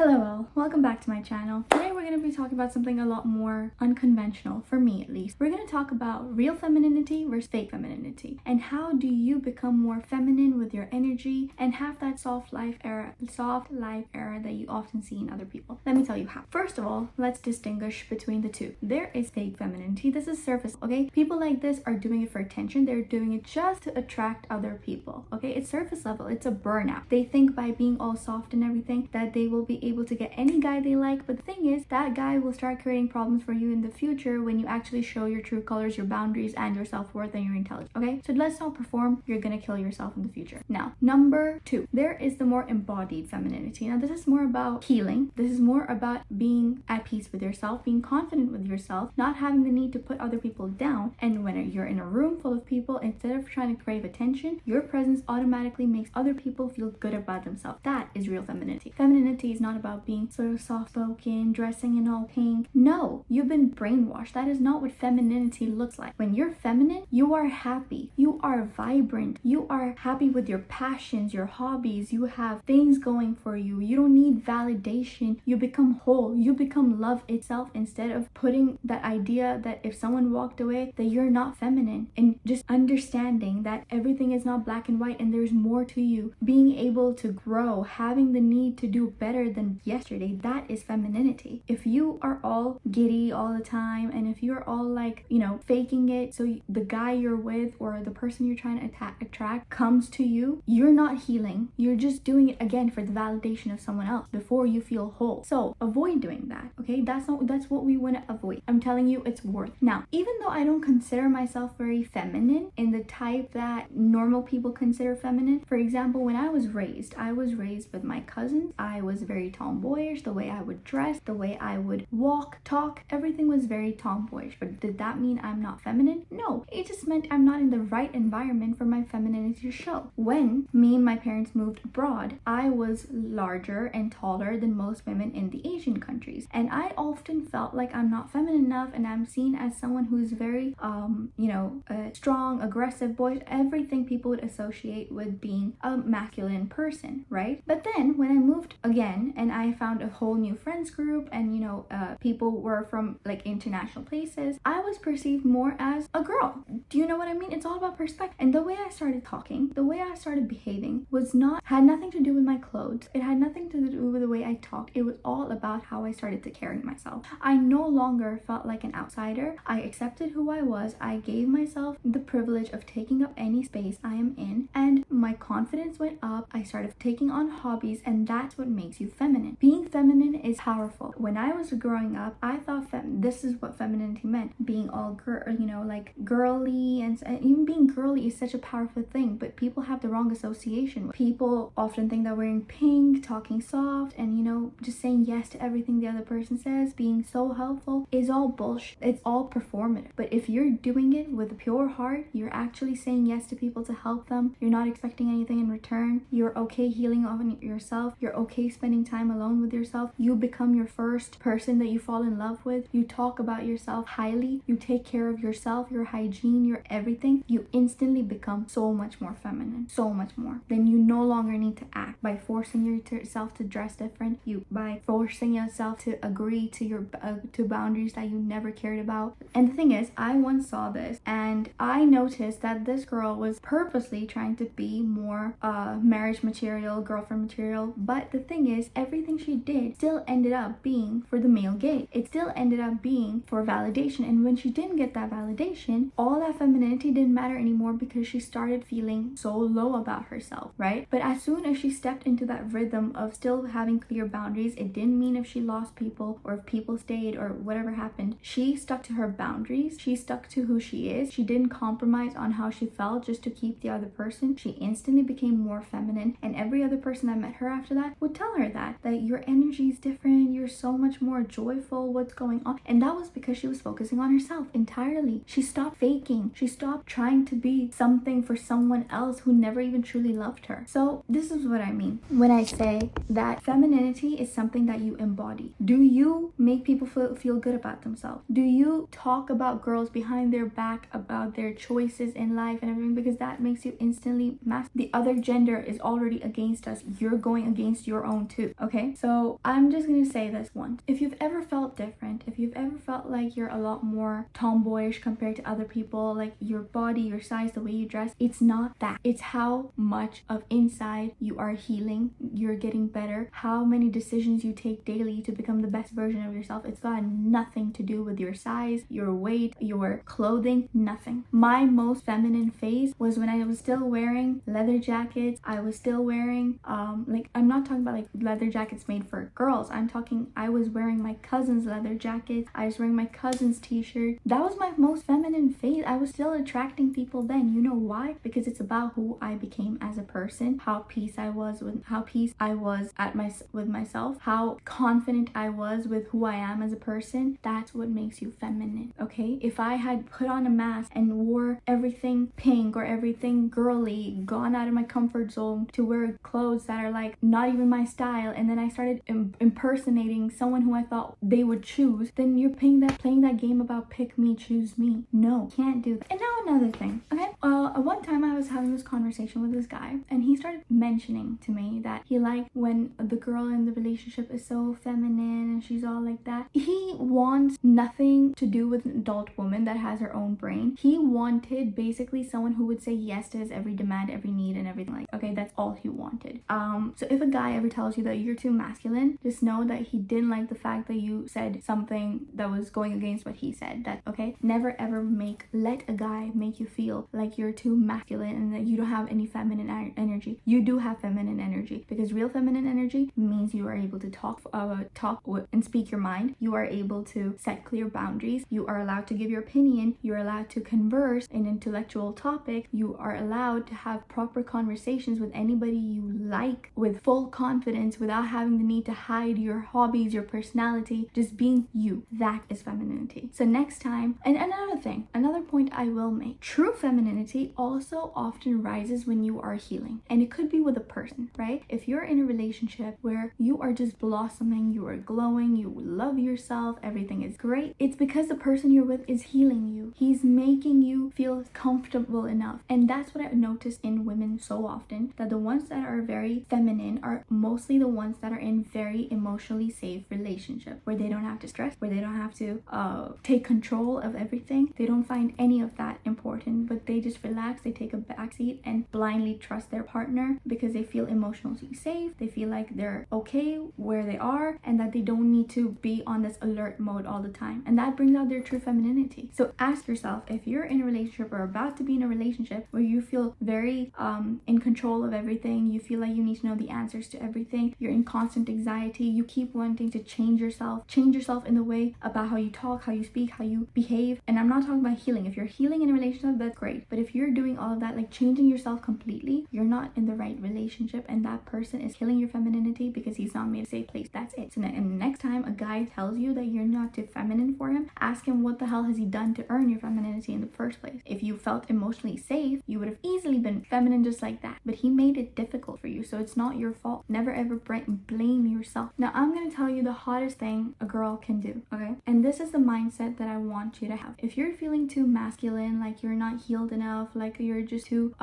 Hello all, welcome back to my channel. Today we're going to be talking about something a lot more unconventional, for me at least. We're going to talk about real femininity versus fake femininity, and how do you become more feminine with your energy and have that soft life era that you often see in other people. Let me tell you how. First of all, let's distinguish between the two. There is fake femininity. This is surface, okay? People like this are doing it for attention. They're doing it just to attract other people, okay? It's surface level. It's a burnout. They think by being all soft and everything that they will be able to get any guy they like, but the thing is that guy will start creating problems for you in the future when you actually show your true colors, your boundaries, and your self-worth and your intelligence. Okay, so let's not perform. You're gonna kill yourself in the future. Now, number two, there is the more embodied femininity. Now, this is more about healing. This is more about being at peace with yourself, being confident with yourself, not having the need to put other people down. And when you're in a room full of people, instead of trying to crave attention, your presence automatically makes other people feel good about themselves. That is real femininity. Femininity is not about being sort of soft-spoken, dressing in all pink. No, you've been brainwashed. That is not what femininity looks like. When you're feminine, you are happy. You are vibrant. You are happy with your passions, your hobbies. You have things going for you. You don't need validation. You become whole. You become love itself instead of putting that idea that if someone walked away, that you're not feminine. And just understanding that everything is not black and white and there's more to you. Being able to grow, having the need to do better than yesterday, that is femininity. If you are all giddy all the time, and if you're all like, faking it, so the guy you're with or the person you're trying to attract comes to you, you're not healing. You're just doing it again for the validation of someone else before you feel whole. So avoid doing that, okay? That's what we want to avoid. I'm telling you, it's worth. Now, even though I don't consider myself very feminine in the type that normal people consider feminine, for example, when I was raised with my cousins. I was very tomboyish. The way I would dress, the way I would walk, talk, everything was very tomboyish. But did that mean I'm not feminine? No, it just meant I'm not in the right environment for my femininity to show. When me and my parents moved abroad, I was larger and taller than most women in the Asian countries, and I often felt like I'm not feminine enough, and I'm seen as someone who's very strong, aggressive, boyish, everything people would associate with being a masculine person, right? But then when I moved again and I found a whole new friends group, and people were from like international places, I was perceived more as a girl. Do you know what I mean? It's all about perspective. And the way I started talking, the way I started behaving had nothing to do with my clothes. It had nothing to do with the way I talked. It was all about how I started to carry myself. I no longer felt like an outsider. I accepted who I was. I gave myself the privilege of taking up any space I am in, and my confidence went up. I started taking on hobbies, and that's what makes you feminine. Being feminine is powerful. When I was growing up, I thought this is what femininity meant. Being all like girly, and even being girly is such a powerful thing, but people have the wrong association. People often think that wearing pink, talking soft, and just saying yes to everything the other person says, being so helpful, is all bullshit. It's all performative. But if you're doing it with a pure heart, you're actually saying yes to people to help them, you're not expecting anything in return, you're okay healing on yourself, you're okay spending time alone with yourself, you become your first person that you fall in love with, you talk about yourself highly, you take care of yourself, your hygiene, your everything, you instantly become so much more feminine, so much more. Then you no longer need to act by forcing yourself to dress different, by forcing yourself to agree to your to boundaries that you never cared about. And the thing is, I once saw this and I noticed that this girl was purposely trying to be more marriage material, girlfriend material, but the thing is, everything she did still ended up being for the male gaze. It still ended up being for validation, and when she didn't get that validation, all that femininity didn't matter anymore because she started feeling so low about herself, right? But as soon as she stepped into that rhythm of still having clear boundaries, it didn't mean if she lost people or if people stayed or whatever happened. She stuck to her boundaries. She stuck to who she is. She didn't compromise on how she felt just to keep the other person. She instantly became more feminine, and every other person that met her after that would tell her that your energy is different, you're so much more joyful, what's going on? And that was because she was focusing on herself entirely. She stopped faking. She stopped trying to be something for someone else who never even truly loved her. So this is what I mean when I say that femininity is something that you embody. Do you make people feel good about themselves? Do you talk about girls behind their back about their choices in life and everything, because that makes you instantly the other gender is already against us. You're going against your own too, okay? So So I'm just gonna say this once. If you've ever felt different, if you've ever felt like you're a lot more tomboyish compared to other people, like your body, your size, the way you dress, it's not that. It's how much of inside you are healing, you're getting better, how many decisions you take daily to become the best version of yourself. It's got nothing to do with your size, your weight, your clothing, nothing. My most feminine phase was when I was still wearing leather jackets. I was still wearing like, I'm not talking about like leather jackets made for girls. I'm talking, I was wearing my cousin's leather jackets. I was wearing my cousin's t-shirt. That was my most feminine phase. I was still attracting people then. You know why? Because it's about who I became as a person, how peace I was with with myself, how confident I was with who I am as a person. That's what makes you feminine, okay? If I had put on a mask and wore everything pink or everything girly, gone out of my comfort zone to wear clothes that are like not even my style, and then I started impersonating someone who I thought they would choose, then you're playing that game about pick me, choose me. No, can't do that. And now another thing, okay? One time I was having this conversation with this guy, and he started mentioning to me that he liked when the girl in the relationship is so feminine and she's all like that. He wants nothing to do with an adult woman that has her own brain. He wanted basically someone who would say yes to his every demand, every need, and everything. Like, okay, that's all he wanted. So if a guy ever tells you that you're too masculine, just know that he didn't like the fact that you said something that was going against what he said. That, okay? Never ever let a guy make you feel like you're too masculine and that you don't have any feminine energy. You do have feminine energy, because real feminine energy means you are able to talk and speak your mind. You are able to set clear boundaries. You are allowed to give your opinion. You're allowed to converse in intellectual topic. You are allowed to have proper conversations with anybody you like with full confidence without having the need to hide your hobbies, your personality, just being you. That is femininity. So next time, and another point I will make, true femininity also often rises when you are healing, and it could be with a person, right? If you're in a relationship where you are just blossoming, you are glowing, you love yourself, everything is great, it's because the person you're with is healing you. He's making you feel comfortable enough. And that's what I've noticed in women so often, that the ones that are very feminine are mostly the ones that are in very emotionally safe relationships, where they don't have to stress, where they don't have to take control of everything. They don't find any of that important, but they just relax, they take a backseat and blindly trust their partner because they feel emotionally safe. They feel like they're okay where they are and that they don't need to be on this alert mode all the time. And that brings out their true femininity. So ask yourself, if you're in a relationship or about to be in a relationship where you feel very in control of everything, you feel like you need to know the answers to everything, you're in constant anxiety, you keep wanting to change yourself in the way about how you talk, how you speak, how you behave. And I'm not talking about healing. If you're healing in a relationship, that's great. But if you're doing all of that, like changing yourself completely, you're not in the right relationship, and that person is killing your femininity because he's not made a safe place. That's it. So and next time a guy tells you that you're not too feminine for him, ask him what the hell has he done to earn your femininity in the first place. If you felt emotionally safe, you would have easily been feminine just like that, but he made it difficult for you, so it's not your fault. Never ever blame yourself. Now I'm gonna tell you the hottest thing a girl can do, okay? And this is the mindset that I want you to have. If you're feeling too masculine, like you're not healed enough, like you're just too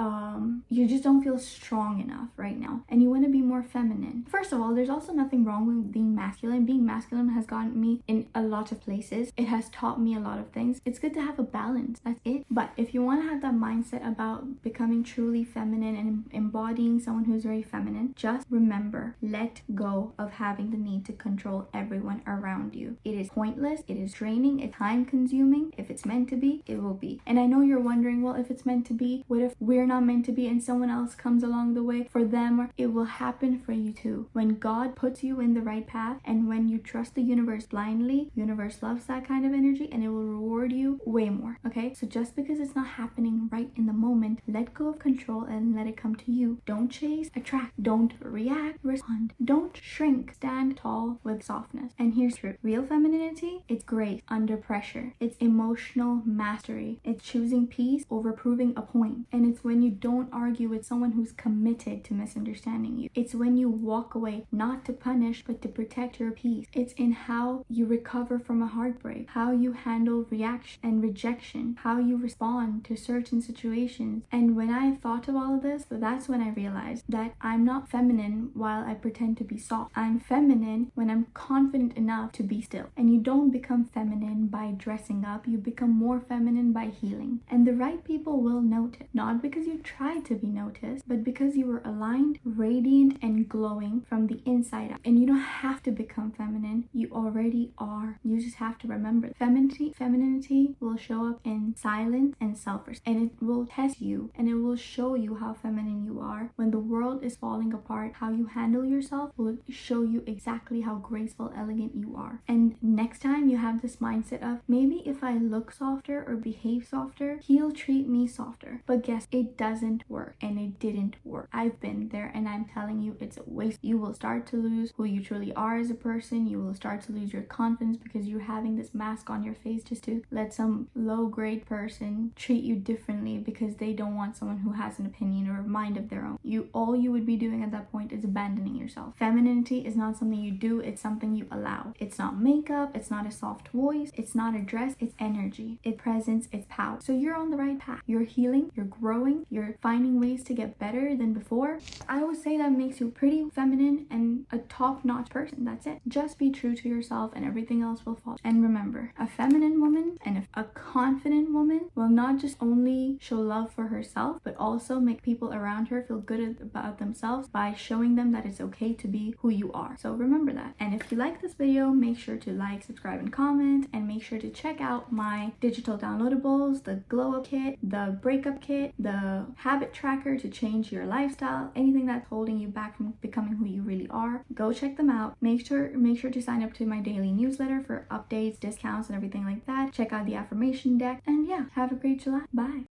you just don't feel strong enough right now, and you want to be more feminine, first of all, there's also nothing wrong with being masculine. Being masculine has gotten me in a lot of places. It has taught me a lot of things. It's good to have a balance, that's it. But if you want to have that mindset about becoming truly feminine and embodying someone who's very feminine, just remember, let go of having the need to control everyone around you. It is pointless, it is draining, it's time consuming. If it's meant to be, it will be. And I know you're wondering, well, if it's meant to be, what if we're not meant to be and someone else comes along the way for them? Or it will happen for you too. When God puts you in the right path, and when you trust the universe blindly, the universe loves that kind of energy and it will reward you way more, okay? So just because it's not happening right in the moment, let go of control and let it come to you. Don't chase, attract. Don't react, respond. Don't shrink. Stand tall with softness. And here's true. Real femininity, it's grace under pressure. It's emotional mastery. It's choosing peace over proving a point. And it's when you don't argue with someone who's committed to misunderstanding you. It's when you walk away, not to punish, but to protect your peace. It's in how you recover from a heartbreak, how you handle reaction and rejection, how you respond to certain situations. And when I thought of all of this, that's when I realized that I'm not feminine while I pretend to be soft. soft. I'm feminine when I'm confident enough to be still. And you don't become feminine by dressing up. You become more feminine by healing. And the right people will notice. Not because you tried to be noticed, but because you were aligned, radiant, and glowing from the inside out. And you don't have to become feminine. You already are. You just have to remember femininity will show up in silence and self-respect. And it will test you and it will show you how feminine you are. When the world is falling apart, how you handle yourself will show you exactly how graceful, elegant you are. And next time you have this mindset of, maybe if I look softer or behave softer, he'll treat me softer. But guess, it doesn't work, and it didn't work. I've been there, and I'm telling you, it's a waste. You will start to lose who you truly are as a person. You will start to lose your confidence because you're having this mask on your face just to let some low-grade person treat you differently because they don't want someone who has an opinion or a mind of their own. All you would be doing at that point is abandoning yourself. Femininity is not something you do, it's something you allow. It's not makeup, it's not a soft voice, it's not a dress, it's energy, it's presence, it's power. So you're on the right path. You're healing, you're growing, you're finding ways to get better than before. I would say that makes you pretty feminine and a top-notch person. That's it. Just be true to yourself and everything else will follow. And remember, a feminine woman and a confident woman will not just only show love for herself, but also make people around her feel good about themselves by showing them that it's okay to be who you are. So remember that. And if you like this video, make sure to like, subscribe, and comment, and make sure to check out my digital downloadables, the glow up kit, the breakup kit, the habit tracker to change your lifestyle, anything that's holding you back from becoming who you really are. Go check them out. Make sure to sign up to my daily newsletter for updates, discounts, and everything like that. Check out the affirmation deck, and yeah, have a great July. Bye.